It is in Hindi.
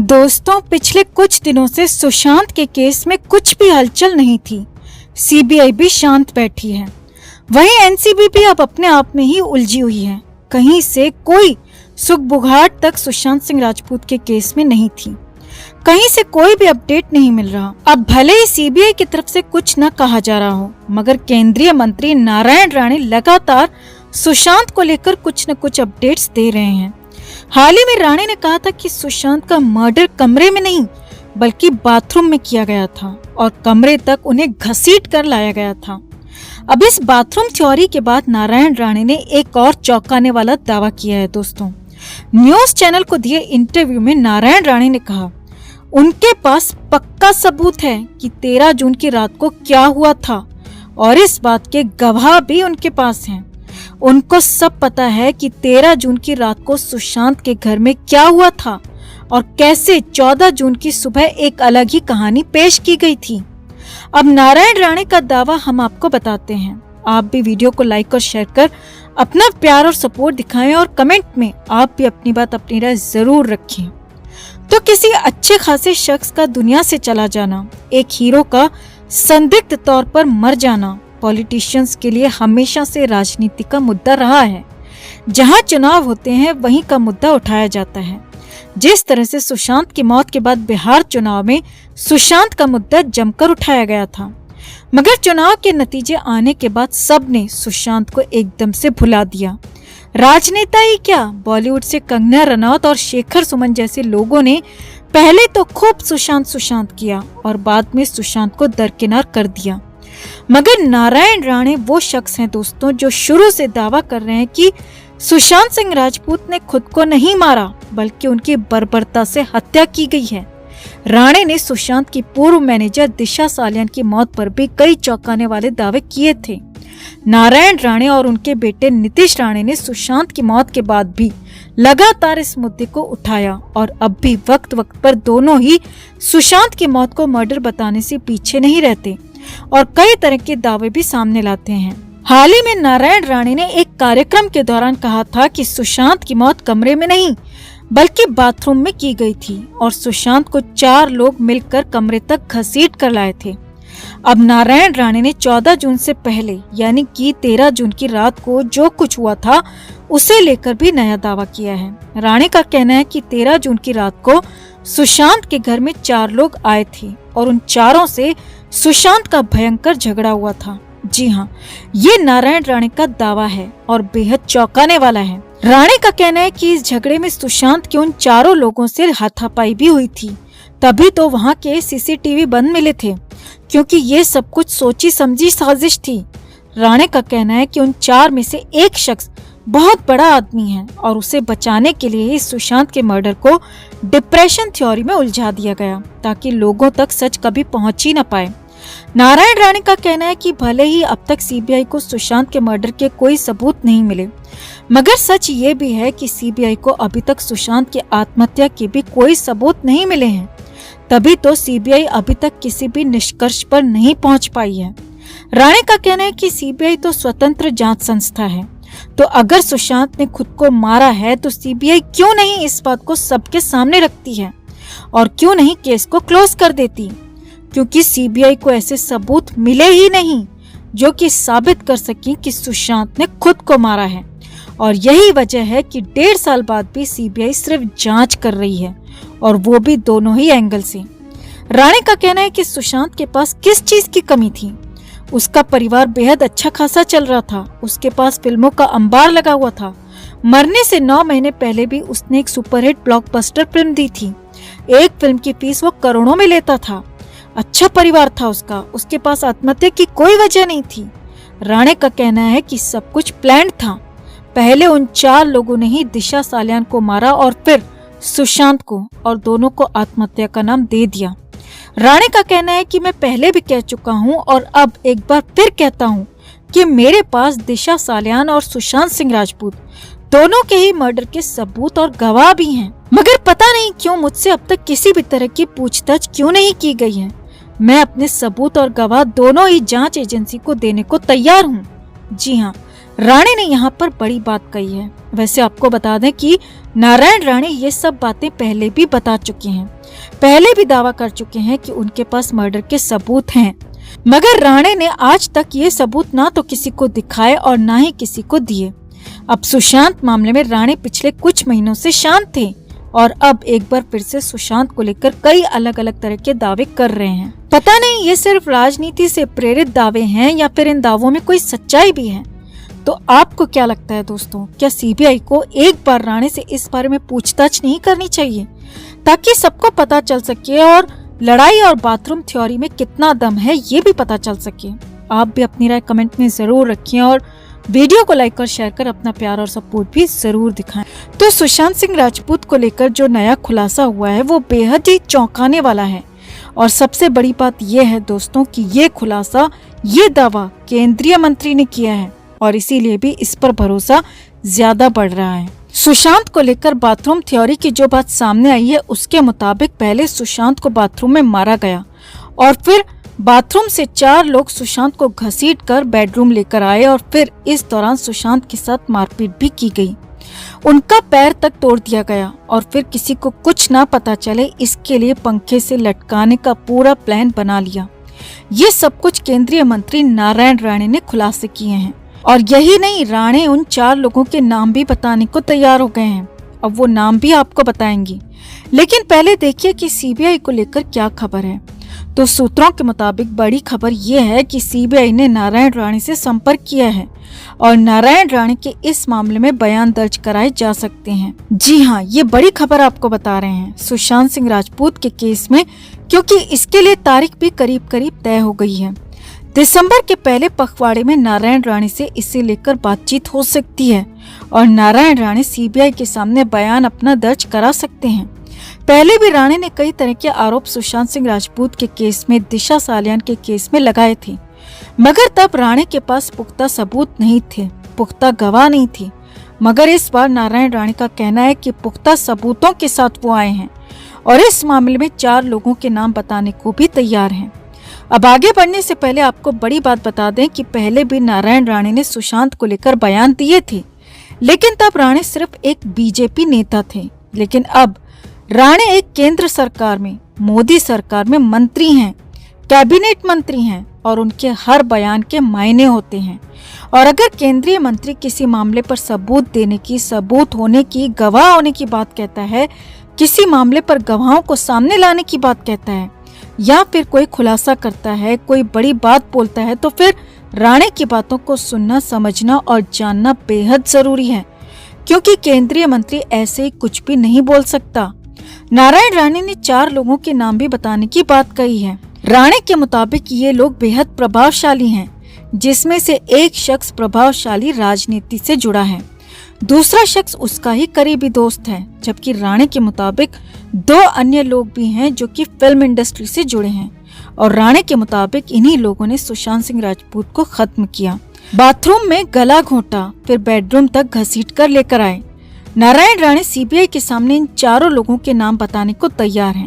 दोस्तों, पिछले कुछ दिनों से सुशांत के केस में कुछ भी हलचल नहीं थी। सीबीआई भी शांत बैठी है। वहीं एनसीबी भी अब अपने आप में ही उलझी हुई है। कहीं से कोई सुगबुगाहट तक सुशांत सिंह राजपूत के केस में नहीं थी। कहीं से कोई भी अपडेट नहीं मिल रहा। अब भले ही सीबीआई की तरफ से कुछ न कहा जा रहा हो, मगर केंद्रीय मंत्री नारायण राणे लगातार सुशांत को लेकर कुछ न कुछ अपडेट्स दे रहे हैं। हाल ही में राणे ने कहा था कि सुशांत का मर्डर कमरे में नहीं बल्कि बाथरूम में किया गया था और कमरे तक उन्हें घसीट कर लाया गया था। अब इस बाथरूम थ्योरी के बाद नारायण राणे ने एक और चौंकाने वाला दावा किया है। दोस्तों, न्यूज चैनल को दिए इंटरव्यू में नारायण राणे ने कहा उनके पास पक्का सबूत है कि 13 जून की रात को क्या हुआ था और इस बात के गवाह भी उनके पास हैं। उनको सब पता है कि 13 जून की रात को सुशांत के घर में क्या हुआ था और कैसे 14 जून की सुबह एक अलग ही कहानी पेश की गई थी। अब नारायण राणे का दावा हम आपको बताते हैं। आप भी वीडियो को लाइक और शेयर कर अपना प्यार और सपोर्ट दिखाएं और कमेंट में आप भी अपनी बात अपनी राय जरूर रखें। तो किसी अच्छे खासे शख्स का दुनिया से चला जाना, एक हीरो का संदिग्ध तौर पर मर जाना पॉलिटिशियंस के लिए हमेशा से राजनीति का मुद्दा रहा है। जहां चुनाव होते हैं वहीं का मुद्दा उठाया जाता है। जिस तरह से सुशांत की मौत के बाद बिहार चुनाव में सुशांत का मुद्दा जमकर उठाया गया था, मगर चुनाव के नतीजे आने के बाद सबने सुशांत को एकदम से भुला दिया। राजनेता ही क्या, बॉलीवुड से कंगना रनौत और शेखर सुमन जैसे लोगों ने पहले तो खूब सुशांत किया और बाद में सुशांत को दरकिनार कर दिया। मगर नारायण राणे वो शख्स हैं दोस्तों जो शुरू से दावा कर रहे हैं कि सुशांत सिंह राजपूत ने खुद को नहीं मारा बल्कि उनकी बर्बरता से हत्या की गई है। राणे ने सुशांत की पूर्व मैनेजर दिशा सालियान की मौत पर भी कई चौंकाने वाले दावे किए थे। नारायण राणे और उनके बेटे नीतीश राणे ने सुशांत की मौत के बाद भी लगातार इस मुद्दे को उठाया और अब भी वक्त वक्त पर दोनों ही सुशांत की मौत को मर्डर बताने से पीछे नहीं रहते और कई तरह के दावे भी सामने लाते हैं। हाल ही में नारायण राणे ने एक कार्यक्रम के दौरान कहा था कि सुशांत की मौत कमरे में नहीं बल्कि बाथरूम में की गई थी और सुशांत को 4 लोग मिलकर कमरे तक घसीट कर लाए थे। अब नारायण राणे ने 14 जून से पहले यानी कि 13 जून की रात को जो कुछ हुआ था उसे लेकर भी नया दावा किया है। राणे का कहना है कि 13 जून की रात को सुशांत के घर में 4 लोग आए थे और उन चारों से सुशांत का भयंकर झगड़ा हुआ था। जी हाँ, ये नारायण राणे का दावा है और बेहद चौंकाने वाला है। राणे का कहना है कि इस झगड़े में सुशांत के उन 4 लोगों से हाथापाई भी हुई थी, तभी तो वहाँ के सीसीटीवी बंद मिले थे, क्योंकि ये सब कुछ सोची समझी साजिश थी। राणे का कहना है कि उन 4 में से एक शख्स बहुत बड़ा आदमी है और उसे बचाने के लिए ही सुशांत के मर्डर को डिप्रेशन थ्योरी में उलझा दिया गया ताकि लोगों तक सच कभी पहुंच ही न पाए। नारायण राणे का कहना है कि भले ही अब तक सीबीआई को सुशांत के मर्डर के कोई सबूत नहीं मिले, मगर सच ये भी है कि सीबीआई को अभी तक सुशांत की आत्महत्या के भी कोई सबूत नहीं मिले हैं। तभी तो सीबीआई अभी तक किसी भी निष्कर्ष पर नहीं पहुंच पाई है। राणे का कहना है कि सीबीआई तो स्वतंत्र जांच संस्था है, तो अगर सुशांत ने खुद को मारा है तो सीबीआई क्यों नहीं इस बात को सबके सामने रखती है और क्यों नहीं केस को क्लोज कर देती, क्योंकि सीबीआई को ऐसे सबूत मिले ही नहीं जो कि साबित कर सके कि सुशांत ने खुद को मारा है। और यही वजह है कि 1.5 साल बाद भी सीबीआई सिर्फ जांच कर रही है और वो भी दोनों ही एंगल से। राणे का कहना है कि सुशांत के पास किस चीज की कमी थी। उसका परिवार बेहद अच्छा खासा चल रहा था, उसके पास फिल्मों का अंबार लगा हुआ था। मरने से 9 महीने पहले भी उसने एक सुपरहिट ब्लॉकबस्टर फिल्म दी थी। एक फिल्म की फीस वो करोड़ों में लेता था। अच्छा परिवार था उसका, उसके पास आत्महत्या की कोई वजह नहीं थी। राणे का कहना है कि सब कुछ प्लान्ड था। पहले उन 4 लोगों ने ही दिशा सालियान को मारा और फिर सुशांत को, और दोनों को आत्महत्या का नाम दे दिया। राणे का कहना है कि मैं पहले भी कह चुका हूं और अब एक बार फिर कहता हूं कि मेरे पास दिशा सालियान और सुशांत सिंह राजपूत दोनों के ही मर्डर के सबूत और गवाह भी हैं, मगर पता नहीं क्यों मुझसे अब तक किसी भी तरह की पूछताछ क्यों नहीं की गई है। मैं अपने सबूत और गवाह दोनों ही जांच एजेंसी को देने को तैयार हूँ। जी हाँ, राणे ने यहाँ पर बड़ी बात कही है। वैसे आपको बता दें कि नारायण राणे ये सब बातें पहले भी बता चुके हैं, पहले भी दावा कर चुके हैं कि उनके पास मर्डर के सबूत हैं, मगर राणे ने आज तक ये सबूत ना तो किसी को दिखाए और ना ही किसी को दिए। अब सुशांत मामले में राणे पिछले कुछ महीनों से शांत थे और अब एक बार फिर से सुशांत को लेकर कई अलग अलग तरह के दावे कर रहे हैं। पता नहीं ये सिर्फ राजनीति से प्रेरित दावे हैं या फिर इन दावों में कोई सच्चाई भी है। तो आपको क्या लगता है दोस्तों, क्या सीबीआई को एक बार राणे से इस बारे में पूछताछ नहीं करनी चाहिए ताकि सबको पता चल सके और लड़ाई और बाथरूम थ्योरी में कितना दम है ये भी पता चल सके। आप भी अपनी राय कमेंट में जरूर रखिए और वीडियो को लाइक और शेयर कर अपना प्यार और सपोर्ट भी जरूर दिखाएं। तो सुशांत सिंह राजपूत को लेकर जो नया खुलासा हुआ है वो बेहद ही चौंकाने वाला है और सबसे बड़ी बात यह है दोस्तों कि ये खुलासा, ये दावा केंद्रीय मंत्री ने किया है और इसीलिए भी इस पर भरोसा ज्यादा बढ़ रहा है। सुशांत को लेकर बाथरूम थ्योरी की जो बात सामने आई है उसके मुताबिक पहले सुशांत को बाथरूम में मारा गया और फिर बाथरूम से 4 लोग सुशांत को घसीट कर बेडरूम लेकर आए और फिर इस दौरान सुशांत के साथ मारपीट भी की गई। उनका पैर तक तोड़ दिया गया और फिर किसी को कुछ ना पता चले इसके लिए पंखे से लटकाने का पूरा प्लान बना लिया। ये सब कुछ केंद्रीय मंत्री नारायण राणे ने खुलासे किए हैं और यही नहीं, राणे उन 4 लोगों के नाम भी बताने को तैयार हो गए हैं। अब वो नाम भी आपको बताएंगी, लेकिन पहले देखिए कि सीबीआई को लेकर क्या खबर है। तो सूत्रों के मुताबिक बड़ी खबर ये है कि सीबीआई ने नारायण राणे से संपर्क किया है और नारायण राणे के इस मामले में बयान दर्ज कराए जा सकते हैं। जी हाँ, ये बड़ी खबर आपको बता रहे हैं सुशांत सिंह राजपूत के केस में, क्योंकि इसके लिए तारीख भी करीब करीब तय हो गई है। दिसंबर के पहले पखवाड़े में नारायण राणे से इसे लेकर बातचीत हो सकती है और नारायण राणे सीबीआई के सामने बयान अपना दर्ज करा सकते हैं। पहले भी राणे ने कई तरह के आरोप सुशांत सिंह राजपूत के केस में, दिशा सालियान के केस में लगाए थे, मगर तब राणे के पास पुख्ता सबूत नहीं थे, पुख्ता गवाह नहीं थी। मगर इस बार नारायण राणे का कहना है कि पुख्ता सबूतों के साथ वो आए हैं और इस मामले में 4 लोगों के नाम बताने को भी तैयार हैं। अब आगे बढ़ने से पहले आपको बड़ी बात बता दें कि पहले भी नारायण राणे ने सुशांत को लेकर बयान दिए थे, लेकिन तब राणे सिर्फ एक बीजेपी नेता थे। लेकिन अब राणे एक केंद्र सरकार में, मोदी सरकार में मंत्री हैं, कैबिनेट मंत्री हैं और उनके हर बयान के मायने होते हैं। और अगर केंद्रीय मंत्री किसी मामले पर सबूत देने की, सबूत होने की, गवाह होने की बात कहता है, किसी मामले पर गवाहों को सामने लाने की बात कहता है या फिर कोई खुलासा करता है, कोई बड़ी बात बोलता है, तो फिर राणे की बातों को सुनना, समझना और जानना बेहद जरूरी है, क्योंकि केंद्रीय मंत्री ऐसे ही कुछ भी नहीं बोल सकता। नारायण राणे ने 4 लोगों के नाम भी बताने की बात कही है। राणे के मुताबिक ये लोग बेहद प्रभावशाली हैं, जिसमें से एक शख्स प्रभावशाली राजनीति से जुड़ा है, दूसरा शख्स उसका ही करीबी दोस्त है, जबकि राणे के मुताबिक 2 अन्य लोग भी हैं जो कि फिल्म इंडस्ट्री से जुड़े हैं और राणे के मुताबिक इन्हीं लोगों ने सुशांत सिंह राजपूत को खत्म किया। बाथरूम में गला घोंटा, फिर बेडरूम तक घसीट कर लेकर आए। नारायण राणे सीबीआई के सामने इन 4 लोगों के नाम बताने को तैयार हैं।